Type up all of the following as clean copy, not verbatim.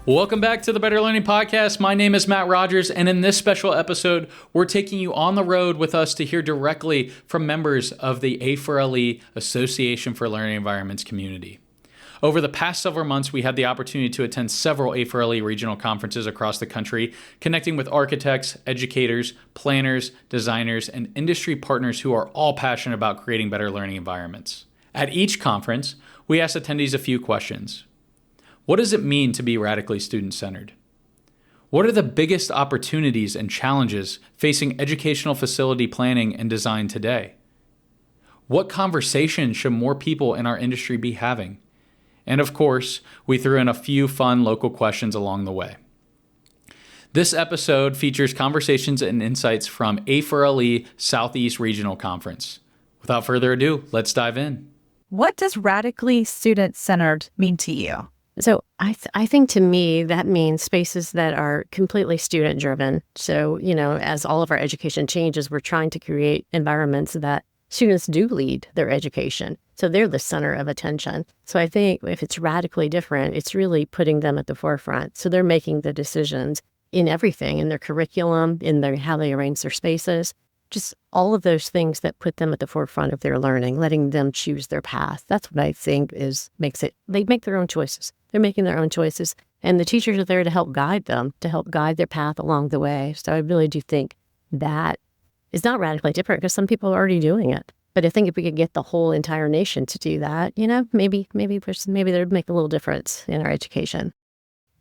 Welcome back to the Better Learning Podcast. My name is Matt Rogers, and in this special episode, we're taking you on the road with us to hear directly from members of the A4LE Association for Learning Environments community. Over the past several months, we had the opportunity to attend several A4LE regional conferences across the country, connecting with architects, educators, planners, designers, and industry partners who are all passionate about creating better learning environments. At each conference, we asked attendees a few questions. What does it mean to be radically student-centered? What are the biggest opportunities and challenges facing educational facility planning and design today? What conversations should more people in our industry be having? And of course, we threw in a few fun local questions along the way. This episode features conversations and insights from A4LE Southeast Regional Conference. Without further ado, let's dive in. What does radically student-centered mean to you? So I think to me, that means spaces that are completely student-driven. So, as all of our education changes, we're trying to create environments that students do lead their education. So they're the center of attention. So I think if it's radically different, it's really putting them at the forefront. So they're making the decisions in everything, in their curriculum, in how they arrange their spaces, just all of those things that put them at the forefront of their learning, letting them choose their path. That's what I think they make their own choices. They're making their own choices. And the teachers are there to help guide them, to help guide their path along the way. So I really do think that is not radically different because some people are already doing it. But I think if we could get the whole entire nation to do that, maybe they'd make a little difference in our education.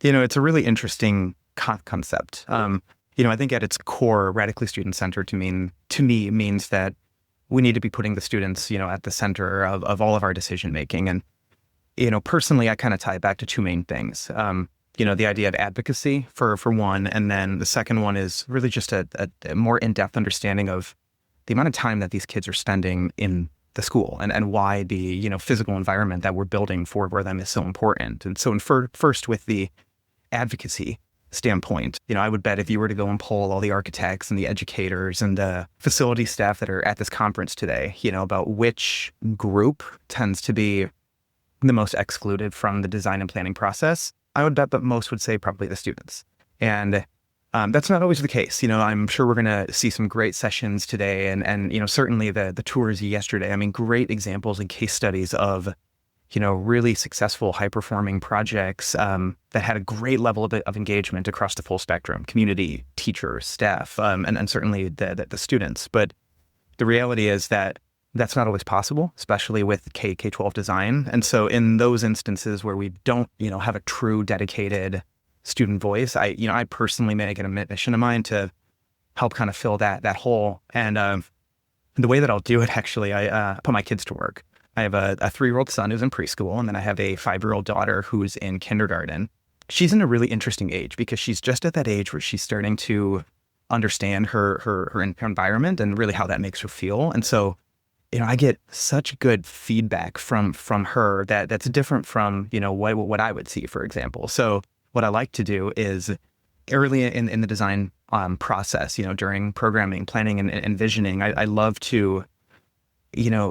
It's a really interesting concept. I think at its core, radically student-centered to me means that we need to be putting the students, at the center of all of our decision-making. And, personally, I kind of tie it back to two main things. The idea of advocacy for one, and then the second one is really just a more in-depth understanding of the amount of time that these kids are spending in the school and why the, physical environment that we're building for them is so important. And so first with the advocacy standpoint, I would bet if you were to go and poll all the architects and the educators and the facility staff that are at this conference today, about which group tends to be the most excluded from the design and planning process, I would bet that most would say probably the students. And that's not always the case. I'm sure we're going to see some great sessions today and certainly the tours yesterday. I mean, great examples and case studies of really successful, high-performing projects that had a great level of engagement across the full spectrum, community, teachers, staff, and certainly the students. But the reality is that that's not always possible, especially with K-12 design. And so in those instances where we don't, have a true dedicated student voice, I personally make it a mission of mine to help kind of fill that hole. And the way that I'll do it, actually, I put my kids to work. I have a 3-year-old son who's in preschool, and then I have a 5-year-old daughter who's in kindergarten. She's in a really interesting age because she's just at that age where she's starting to understand her environment and really how that makes her feel. And so, I get such good feedback from her that's different from, what I would see, for example. So what I like to do is early in the design process, during programming, planning, and envisioning, I love to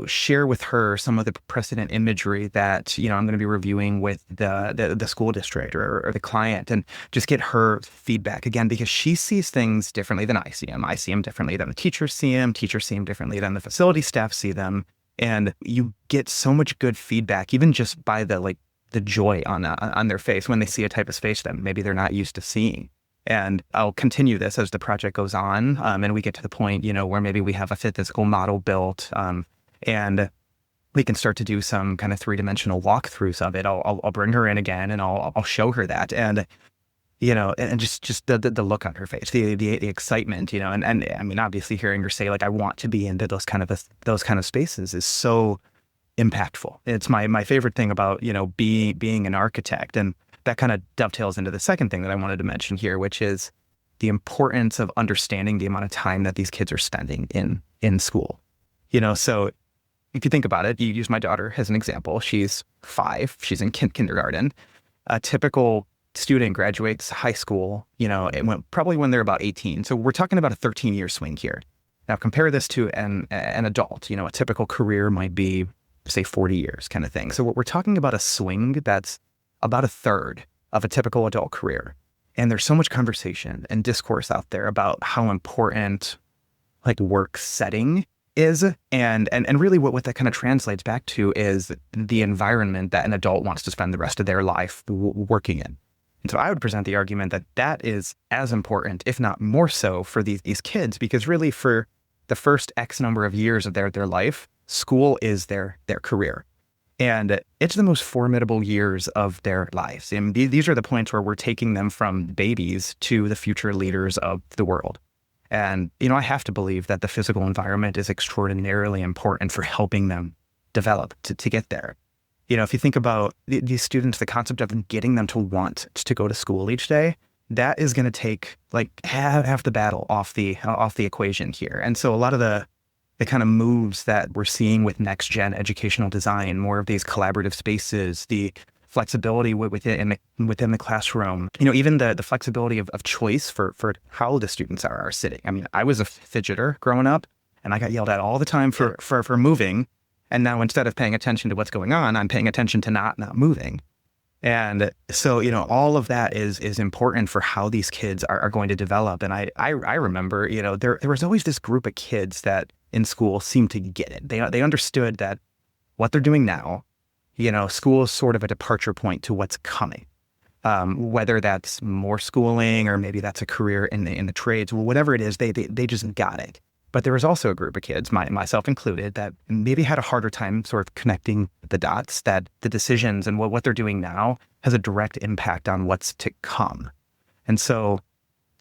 share with her some of the precedent imagery that, I'm going to be reviewing with the school district or the client, and just get her feedback again, because she sees things differently than I see them. I see them differently than the teachers see them. Teachers see them differently than the facility staff see them. And you get so much good feedback, even just by the joy on their face when they see a type of space that maybe they're not used to seeing. And I'll continue this as the project goes on, and we get to the point, where maybe we have a physical model built, and we can start to do some kind of 3-dimensional walkthroughs of it. I'll bring her in again, and I'll show her that, and and just the look on her face, the excitement, and I mean, obviously hearing her say I want to be into those kind of spaces is so impactful. It's my favorite thing about being an architect. And that kind of dovetails into the second thing that I wanted to mention here, which is the importance of understanding the amount of time that these kids are spending in school. So if you think about it, you use my daughter as an example. She's 5. She's in kindergarten. A typical student graduates high school, probably when they're about 18. So we're talking about a 13-year swing here. Now compare this to an adult. A typical career might be, say, 40 years kind of thing. So we're talking about a swing that's about a third of a typical adult career. And there's so much conversation and discourse out there about how important like work setting is. And really what that kind of translates back to is the environment that an adult wants to spend the rest of their life working in. And so I would present the argument that that is as important, if not more so, for these kids, because really for the first X number of years of their life, school is their career. And it's the most formidable years of their lives. And these are the points where we're taking them from babies to the future leaders of the world. And, I have to believe that the physical environment is extraordinarily important for helping them develop to get there. If you think about these students, the concept of getting them to want to go to school each day, that is going to take like half the battle off the equation here. And so a lot of the kind of moves that we're seeing with next gen educational design, more of these collaborative spaces, the flexibility within the classroom, even the flexibility of choice for how the students are sitting. I mean, I was a fidgeter growing up, and I got yelled at all the time for moving. And now instead of paying attention to what's going on, I'm paying attention to not moving. And so, all of that is important for how these kids are going to develop. And I remember, there was always this group of kids that in school seemed to get it. They understood that what they're doing now, school is sort of a departure point to what's coming. Whether that's more schooling or maybe that's a career in the trades, whatever it is, they just got it. But there was also a group of kids, myself included, that maybe had a harder time sort of connecting the dots, that the decisions and what they're doing now has a direct impact on what's to come. And so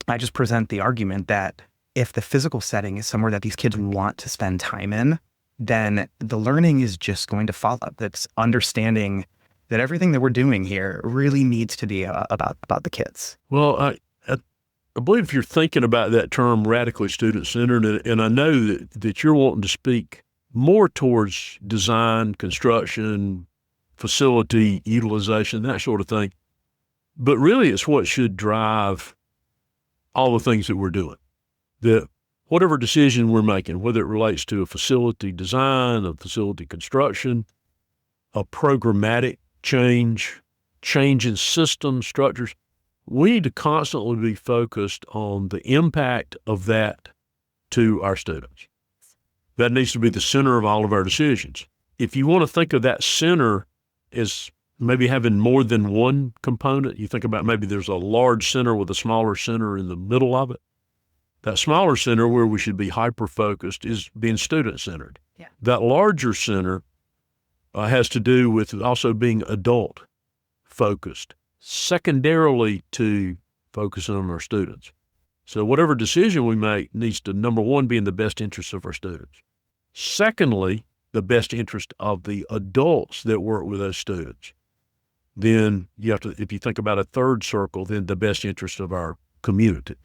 I just present the argument that if the physical setting is somewhere that these kids want to spend time in, then the learning is just going to follow. That's understanding that everything that we're doing here really needs to be about the kids. Well, I believe if you're thinking about that term radically student-centered, and I know that you're wanting to speak more towards design, construction, facility utilization, that sort of thing, but really it's what should drive all the things that we're doing. That whatever decision we're making, whether it relates to a facility design, a facility construction, a programmatic change in systems, structures, we need to constantly be focused on the impact of that to our students. That needs to be the center of all of our decisions. If you want to think of that center as maybe having more than one component, you think about maybe there's a large center with a smaller center in the middle of it. That smaller center where we should be hyper-focused is being student-centered. Yeah. That larger center has to do with also being adult-focused, secondarily to focusing on our students. So whatever decision we make needs to, number one, be in the best interest of our students. Secondly, the best interest of the adults that work with those students. Then you have to, if you think about a third circle, then the best interest of our community.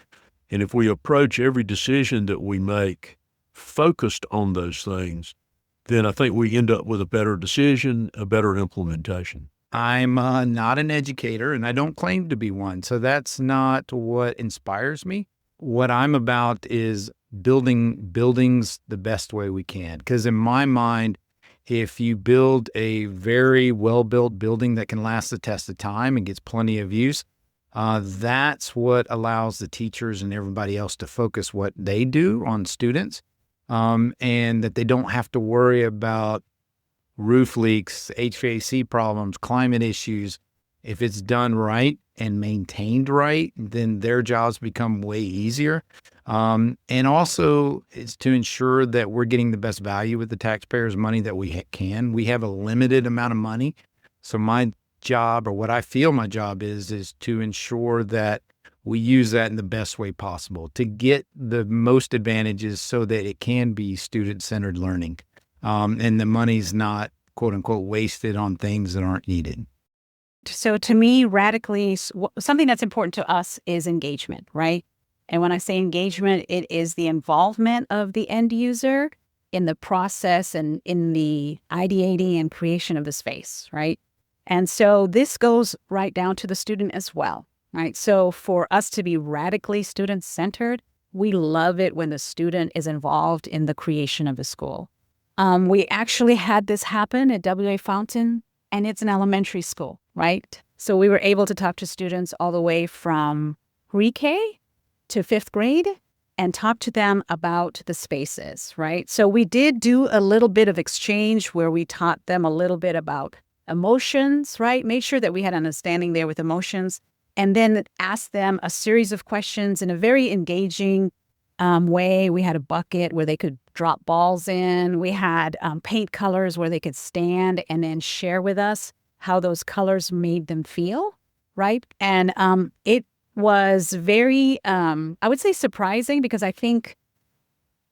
And if we approach every decision that we make focused on those things, then I think we end up with a better decision, a better implementation. I'm not an educator, and I don't claim to be one. So that's not what inspires me. What I'm about is building buildings the best way we can. Because in my mind, if you build a very well-built building that can last the test of time and gets plenty of use, that's what allows the teachers and everybody else to focus what they do on students, and that they don't have to worry about roof leaks, HVAC problems, climate issues. If it's done right and maintained right, then their jobs become way easier. And also it's to ensure that we're getting the best value with the taxpayers' money that we can. We have a limited amount of money. So my job, or what I feel my job is to ensure that we use that in the best way possible to get the most advantages so that it can be student-centered learning. And the money's not, quote unquote, wasted on things that aren't needed. So to me, radically, something that's important to us is engagement, right? And when I say engagement, it is the involvement of the end user in the process and in the ideating and creation of the space, right? And so this goes right down to the student as well, right? So for us to be radically student-centered, we love it when the student is involved in the creation of the school. We actually had this happen at W.A. Fountain, and it's an elementary school, right? So we were able to talk to students all the way from pre-K to 5th grade and talk to them about the spaces, right? So we did do a little bit of exchange where we taught them a little bit about emotions, right? Made sure that we had understanding there with emotions, and then asked them a series of questions in a very engaging way. We had a bucket where they could drop balls in. We had paint colors where they could stand and then share with us how those colors made them feel, right? And it was very, I would say surprising, because I think,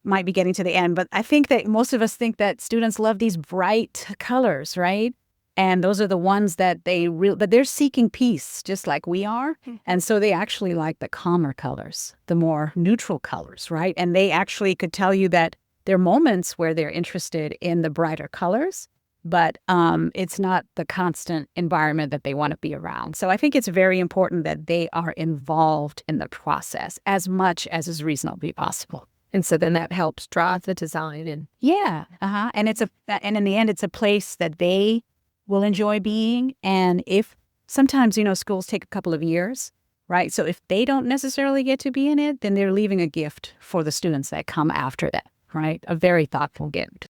might be getting to the end, but I think that most of us think that students love these bright colors, right? And those are the ones that but they're seeking peace just like we are. And so they actually like the calmer colors, the more neutral colors, right? And they actually could tell you that there are moments where they're interested in the brighter colors, but it's not the constant environment that they want to be around. So I think it's very important that they are involved in the process as much as is reasonably possible. And so then that helps drive the design. And yeah, and and in the end, it's a place that they will enjoy being. And if sometimes, schools take a couple of years, right? So if they don't necessarily get to be in it, then they're leaving a gift for the students that come after that, right? A very thoughtful gift.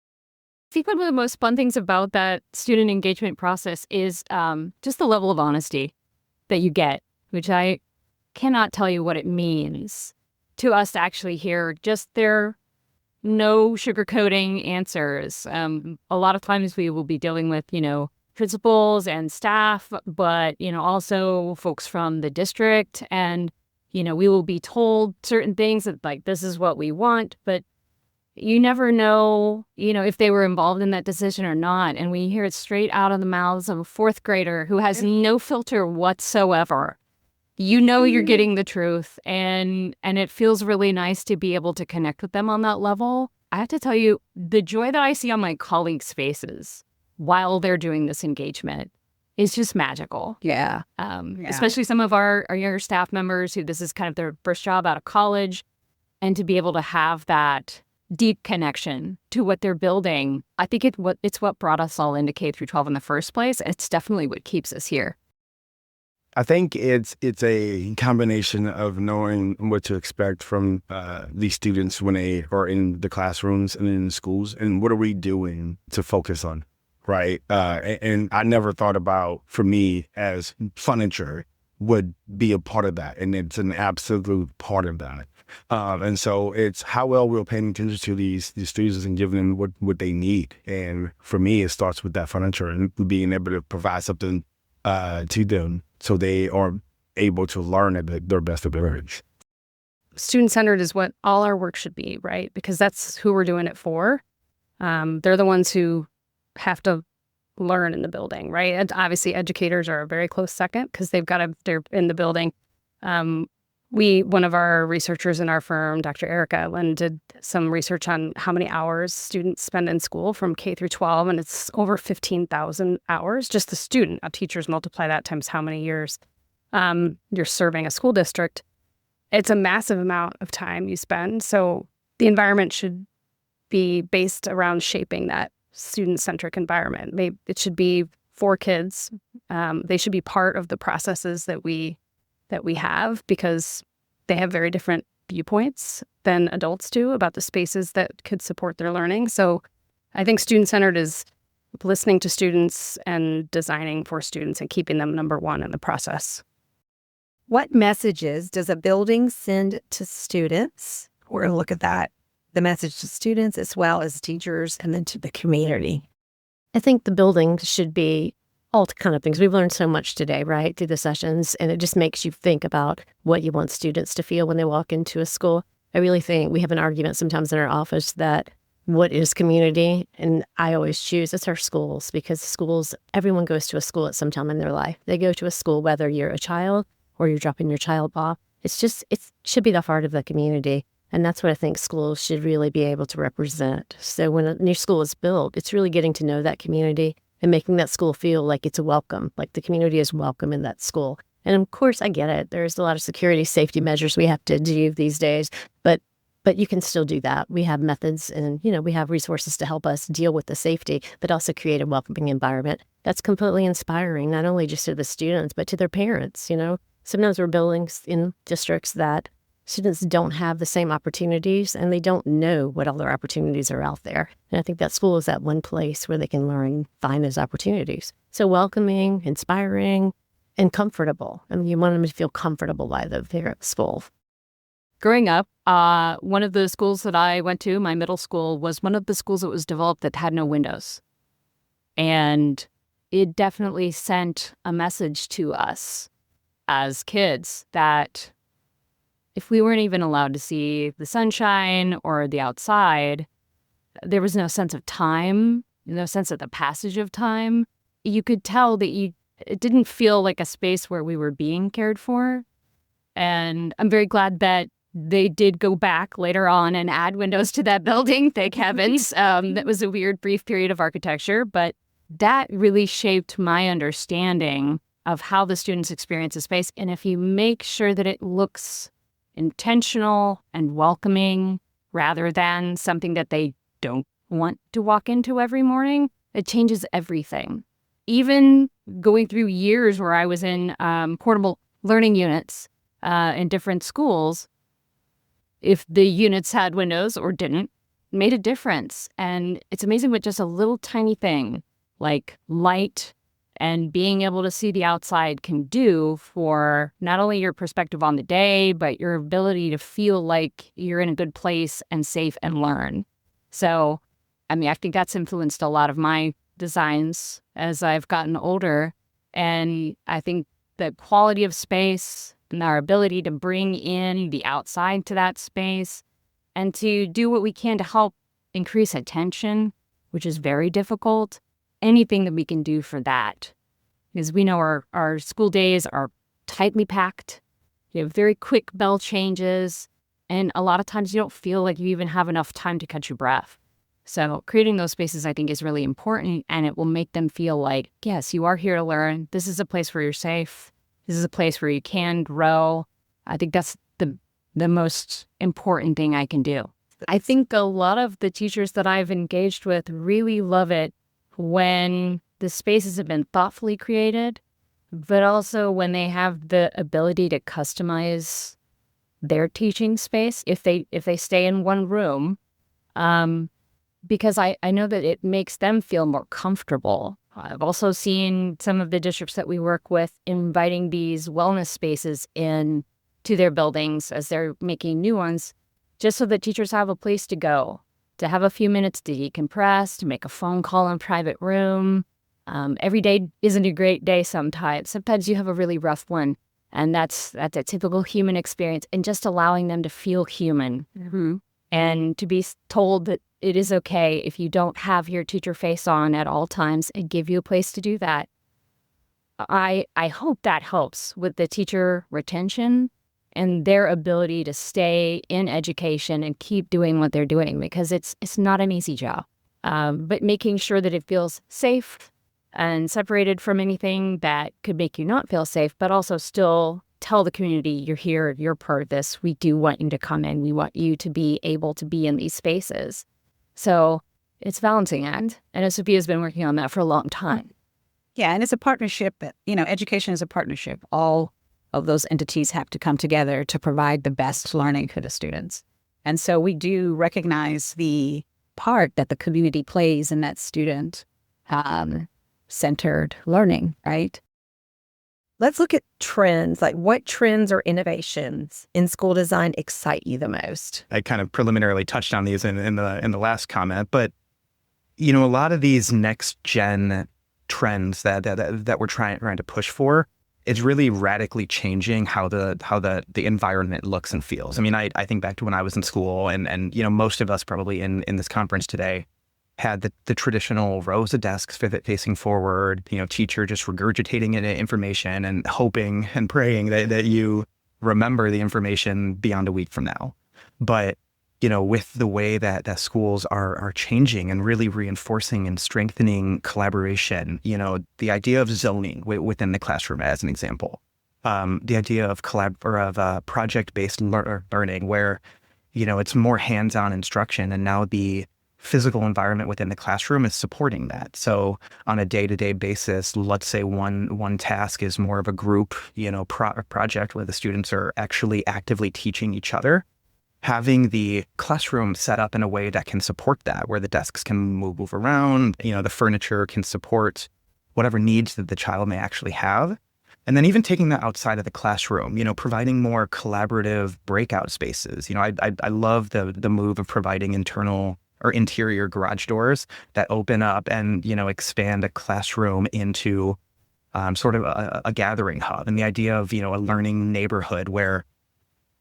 I think one of the most fun things about that student engagement process is just the level of honesty that you get, which I cannot tell you what it means to us to actually hear just their no sugarcoating answers. A lot of times we will be dealing with, principals and staff, but, also folks from the district. And, we will be told certain things that, like, this is what we want, but you never know, if they were involved in that decision or not. And we hear it straight out of the mouths of a 4th grader who has no filter whatsoever. You're getting the truth, and it feels really nice to be able to connect with them on that level. I have to tell you, the joy that I see on my colleagues' faces while they're doing this engagement is just magical. Yeah. Especially some of our younger staff members who this is kind of their first job out of college, and to be able to have that deep connection to what they're building. I think it's what brought us all into K through 12 in the first place. It's definitely what keeps us here. I think it's a combination of knowing what to expect from these students when they are in the classrooms and in the schools, and what are we doing to focus on, right? And I never thought about, for me, as furniture would be a part of that, and it's an absolute part of that. And so it's how well we're paying attention to these students and giving them what they need. And for me, it starts with that furniture and being able to provide something to them, so they are able to learn at their best abilities. Student-centered is what all our work should be, right? Because that's who we're doing it for. They're the ones who have to learn in the building, right? And obviously, educators are a very close second because they're in the building. One of our researchers in our firm, Dr. Erica Lynn, did some research on how many hours students spend in school from K through 12, and it's over 15,000 hours, just the student. Now, teachers multiply that times how many years you're serving a school district. It's a massive amount of time you spend. So the environment should be based around shaping that student-centric environment. It should be for kids. They should be part of the processes that we have, because they have very different viewpoints than adults do about the spaces that could support their learning. So I think student-centered is listening to students and designing for students and keeping them number one in the process. What messages does a building send to students? We're going to look at that, the message to students as well as teachers, and then to the community. I think the building should be all kind of things. We've learned so much today, right, through the sessions, and it just makes you think about what you want students to feel when they walk into a school. I really think we have an argument sometimes in our office that what is community? And I always choose it's our schools, because schools, everyone goes to a school at some time in their life. They go to a school, whether you're a child or you're dropping your child off. It should be the heart of the community. And that's what I think schools should really be able to represent. So when a new school is built, it's really getting to know that community and making that school feel like it's welcome, like the community is welcome in that school. And of course, I get it. There's a lot of security, safety measures we have to do these days, but you can still do that. We have methods and, we have resources to help us deal with the safety, but also create a welcoming environment. that's completely inspiring, not only just to the students, but to their parents. Sometimes we're building in districts that students don't have the same opportunities and they don't know what other opportunities are out there. And I think that school is that one place where they can learn and find those opportunities. So welcoming, inspiring, and comfortable. I mean, you want them to feel comfortable by their school. Growing up, one of the schools that I went to, my middle school, was one of the schools that was developed that had no windows. And it definitely sent a message to us as kids that if we weren't even allowed to see the sunshine or the outside, there was no sense of time, no sense of the passage of time. You could tell that it didn't feel like a space where we were being cared for. And I'm very glad that they did go back later on and add windows to that building, thank heavens. That was a weird, brief period of architecture, but that really shaped my understanding of how the students experience a space. And if you make sure that it looks intentional and welcoming rather than something that they don't want to walk into every morning, it changes everything. Even going through years where I was in portable learning units in different schools, if the units had windows or didn't, made a difference. And it's amazing what just a little tiny thing like light and being able to see the outside can do for not only your perspective on the day, but your ability to feel like you're in a good place and safe and learn. So, I mean, I think that's influenced a lot of my designs as I've gotten older. And I think the quality of space and our ability to bring in the outside to that space and to do what we can to help increase attention, which is very difficult, anything that we can do for that. Because we know our school days are tightly packed. You have very quick bell changes. And a lot of times you don't feel like you even have enough time to catch your breath. So creating those spaces, I think, is really important. And it will make them feel like, yes, you are here to learn. This is a place where you're safe. This is a place where you can grow. I think that's the most important thing I can do. I think a lot of the teachers that I've engaged with really love it when the spaces have been thoughtfully created, but also when they have the ability to customize their teaching space if they stay in one room, because I know that it makes them feel more comfortable. I've also seen some of the districts that we work with inviting these wellness spaces in to their buildings as they're making new ones, just so that teachers have a place to go, to have a few minutes to decompress, to make a phone call in a private room. Every day isn't a great day sometimes. Sometimes you have a really rough one, and that's a typical human experience. And just allowing them to feel human and to be told that it is okay if you don't have your teacher face on at all times and give you a place to do that. I hope that helps with the teacher retention and their ability to stay in education and keep doing what they're doing, because it's not an easy job. But making sure that it feels safe and separated from anything that could make you not feel safe, but also still tell the community you're here, you're part of this. We do want you to come in. We want you to be able to be in these spaces. So it's a balancing act. And Sophia has been working on that for a long time. Yeah, and it's a partnership. Education is a partnership. All of those entities have to come together to provide the best learning for the students. And so we do recognize the part that the community plays in that student centered learning, right? Let's look at trends. Like, what trends or innovations in school design excite you the most? I kind of preliminarily touched on these in the last comment, but a lot of these next gen trends that we're trying to push for, it's really radically changing how the environment looks and feels. I mean, I think back to when I was in school, and most of us probably in this conference today had the traditional rows of desks facing forward, teacher just regurgitating information and hoping and praying that you remember the information beyond a week from now. But, with the way that schools are changing and really reinforcing and strengthening collaboration, the idea of zoning within the classroom, as an example, the idea of project-based learning where, it's more hands-on instruction, and now the physical environment within the classroom is supporting that. So on a day-to-day basis, let's say one task is more of a group, project where the students are actually actively teaching each other. Having the classroom set up in a way that can support that, where the desks can move around, the furniture can support whatever needs that the child may actually have. And then even taking that outside of the classroom, providing more collaborative breakout spaces. I love the move of providing internal or interior garage doors that open up and, expand a classroom into sort of a gathering hub. And the idea of, a learning neighborhood where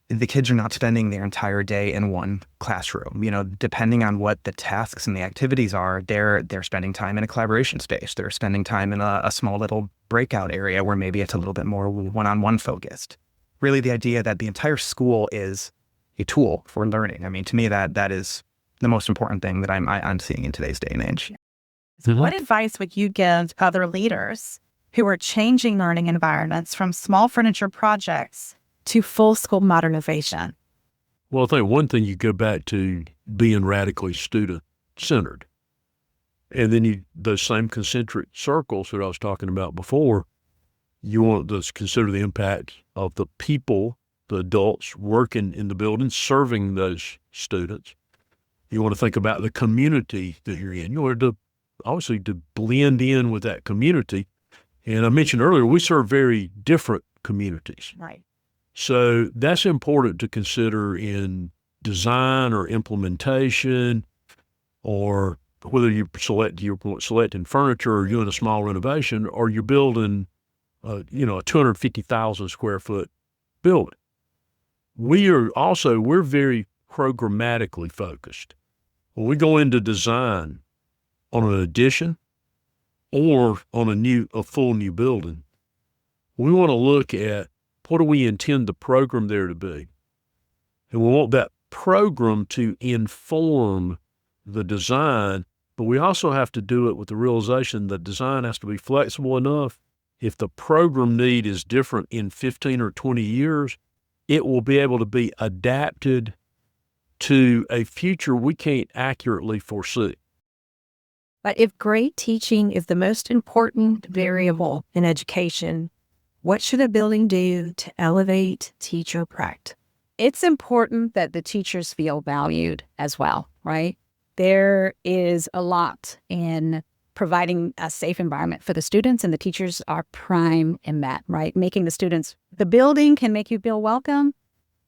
the kids are not spending their entire day in one classroom. Depending on what the tasks and the activities are, they're spending time in a collaboration space. They're spending time in a small little breakout area where maybe it's a little bit more one-on-one focused. Really, the idea that the entire school is a tool for learning. I mean, to me, that is the most important thing that I'm seeing in today's day and age. What advice would you give other leaders who are changing learning environments from small furniture projects to full school modernization? Well, I think one thing you go back to being radically student-centered. And then those same concentric circles that I was talking about before, you want to consider the impact of the people, the adults working in the building, serving those students. You want to think about the community that you're in. You want to obviously to blend in with that community. And I mentioned earlier, we serve very different communities. Right. So that's important to consider in design or implementation, or whether you're selecting furniture or doing a small renovation, or you're building, a 250,000 square foot building. We're very programmatically focused. When we go into design on an addition or on a full new building, we want to look at what do we intend the program there to be? And we want that program to inform the design, but we also have to do it with the realization that design has to be flexible enough. If the program need is different in 15 or 20 years, it will be able to be adapted to a future we can't accurately foresee. But if great teaching is the most important variable in education, what should a building do to elevate teacher practice? It's important that the teachers feel valued as well, right? There is a lot in providing a safe environment for the students, and the teachers are prime in that, right? Making the building can make you feel welcome.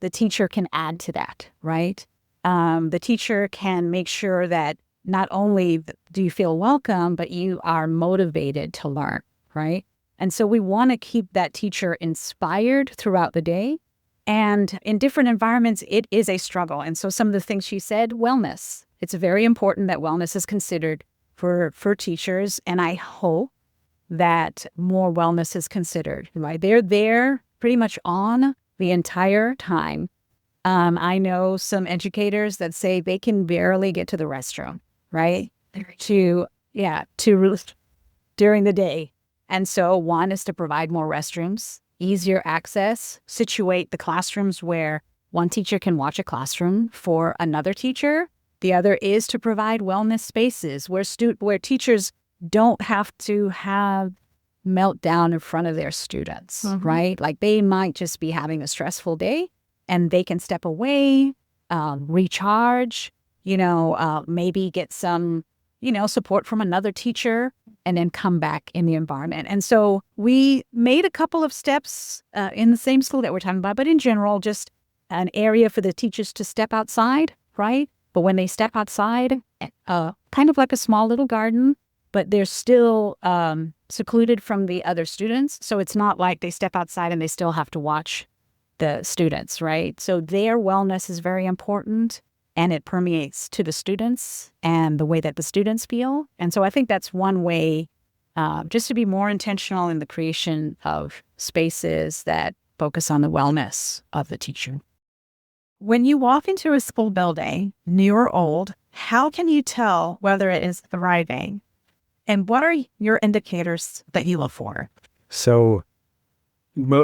The teacher can add to that, right? The teacher can make sure that not only do you feel welcome, but you are motivated to learn, right? And so we want to keep that teacher inspired throughout the day. And in different environments, it is a struggle. And so some of the things she said, wellness. It's very important that wellness is considered for teachers. And I hope that more wellness is considered, right? They're there pretty much on the entire time. I know some educators that say they can barely get to the restroom, right? During the day. And so one is to provide more restrooms, easier access, situate the classrooms where one teacher can watch a classroom for another teacher. The other is to provide wellness spaces where teachers don't have to have meltdown in front of their students, right? Like they might just be having a stressful day and they can step away, recharge, maybe get some, support from another teacher and then come back in the environment. And so we made a couple of steps in the same school that we're talking about, but in general, just an area for the teachers to step outside, right? But when they step outside, kind of like a small little garden, but they're still secluded from the other students. So it's not like they step outside and they still have to watch the students, right? So their wellness is very important, and it permeates to the students and the way that the students feel. And so I think that's one way just to be more intentional in the creation of spaces that focus on the wellness of the teacher. When you walk into a school building, new or old, how can you tell whether it is thriving? And what are your indicators that you look for? So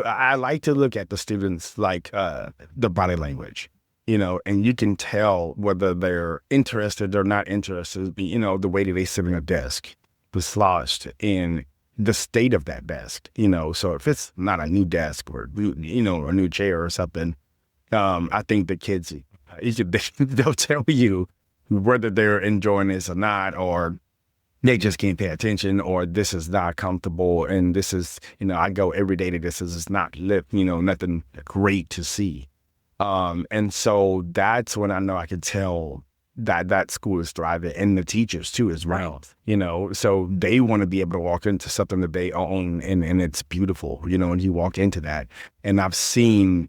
I like to look at the students, like the body language. and you can tell whether they're interested or not interested, the way that they sit in a desk, the slouched, and the state of that desk, So if it's not a new desk or, a new chair or something, I think the kids, they'll tell you whether they're enjoying this or not, or they just can't pay attention, or this is not comfortable, and this is, I go every day to this is not lit, nothing great to see. And so that's when I know I could tell that school is thriving, and the teachers too as well, so they want to be able to walk into something that they own, and it's beautiful, and you walk into that. And I've seen,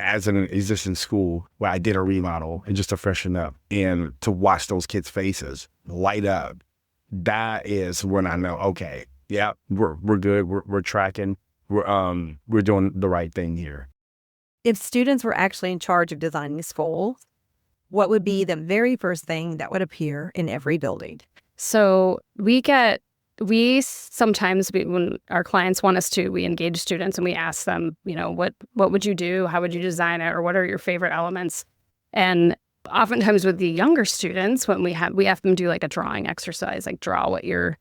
as an existing school where I did a remodel and just to freshen up, and to watch those kids' faces light up, that is when I know, okay, yeah, we're good, we're tracking, we're doing the right thing here. If students were actually in charge of designing schools, what would be the very first thing that would appear in every building? So sometimes when our clients want us to, we engage students and we ask them, what would you do? How would you design it? Or what are your favorite elements? And oftentimes with the younger students, when we have them do like a drawing exercise, like draw what your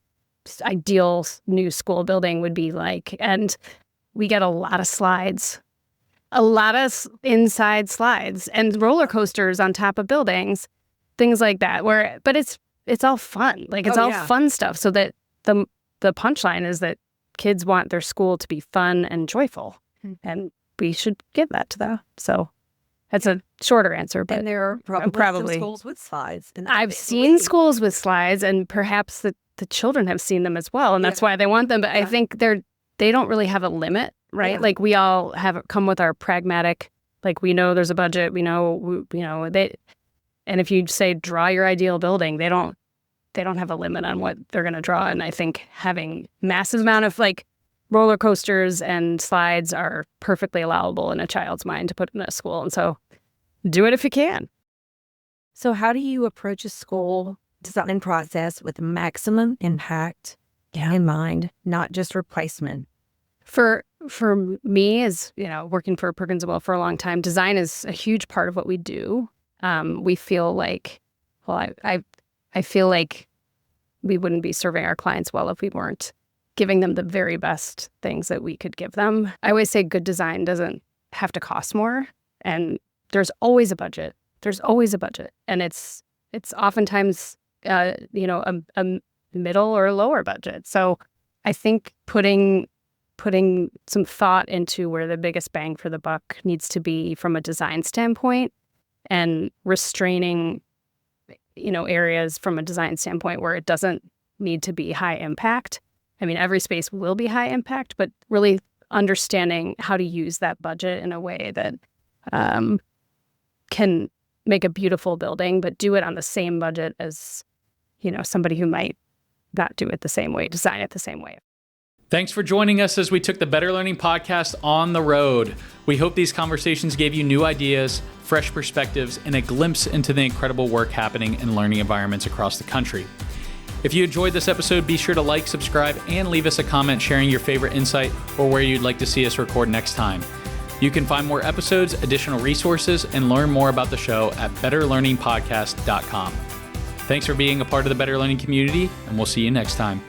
ideal new school building would be like. And we get a lot of slides, a lot of inside slides and roller coasters on top of buildings, things like that, but it's all fun. Like it's fun stuff, so that the punchline is that kids want their school to be fun and joyful, and we should give that to them. So that's a shorter answer, but and there are probably some schools with slides. And I've seen schools with slides, and perhaps the children have seen them as well, and that's why they want them. But I think they don't really have a limit, right? Yeah. Like we all have come with our pragmatic, like we know there's a budget, we know, and if you say draw your ideal building, they don't have a limit on what they're going to draw. And I think having massive amount of like roller coasters and slides are perfectly allowable in a child's mind to put in a school. And so do it if you can. So how do you approach a school design process with maximum impact in mind, not just replacement? For me, as working for Perkins & Will for a long time, design is a huge part of what we do. We feel like, I feel like we wouldn't be serving our clients well if we weren't giving them the very best things that we could give them. I always say good design doesn't have to cost more, and there's always a budget. There's always a budget, and it's oftentimes a middle or lower budget. So I think putting some thought into where the biggest bang for the buck needs to be from a design standpoint, and restraining areas from a design standpoint where it doesn't need to be high impact. I mean, every space will be high impact, but really understanding how to use that budget in a way that can make a beautiful building, but do it on the same budget as, somebody who might not do it the same way, design it the same way. Thanks for joining us as we took the Better Learning Podcast on the road. We hope these conversations gave you new ideas, fresh perspectives, and a glimpse into the incredible work happening in learning environments across the country. If you enjoyed this episode, be sure to like, subscribe, and leave us a comment sharing your favorite insight or where you'd like to see us record next time. You can find more episodes, additional resources, and learn more about the show at betterlearningpodcast.com. Thanks for being a part of the Better Learning community, and we'll see you next time.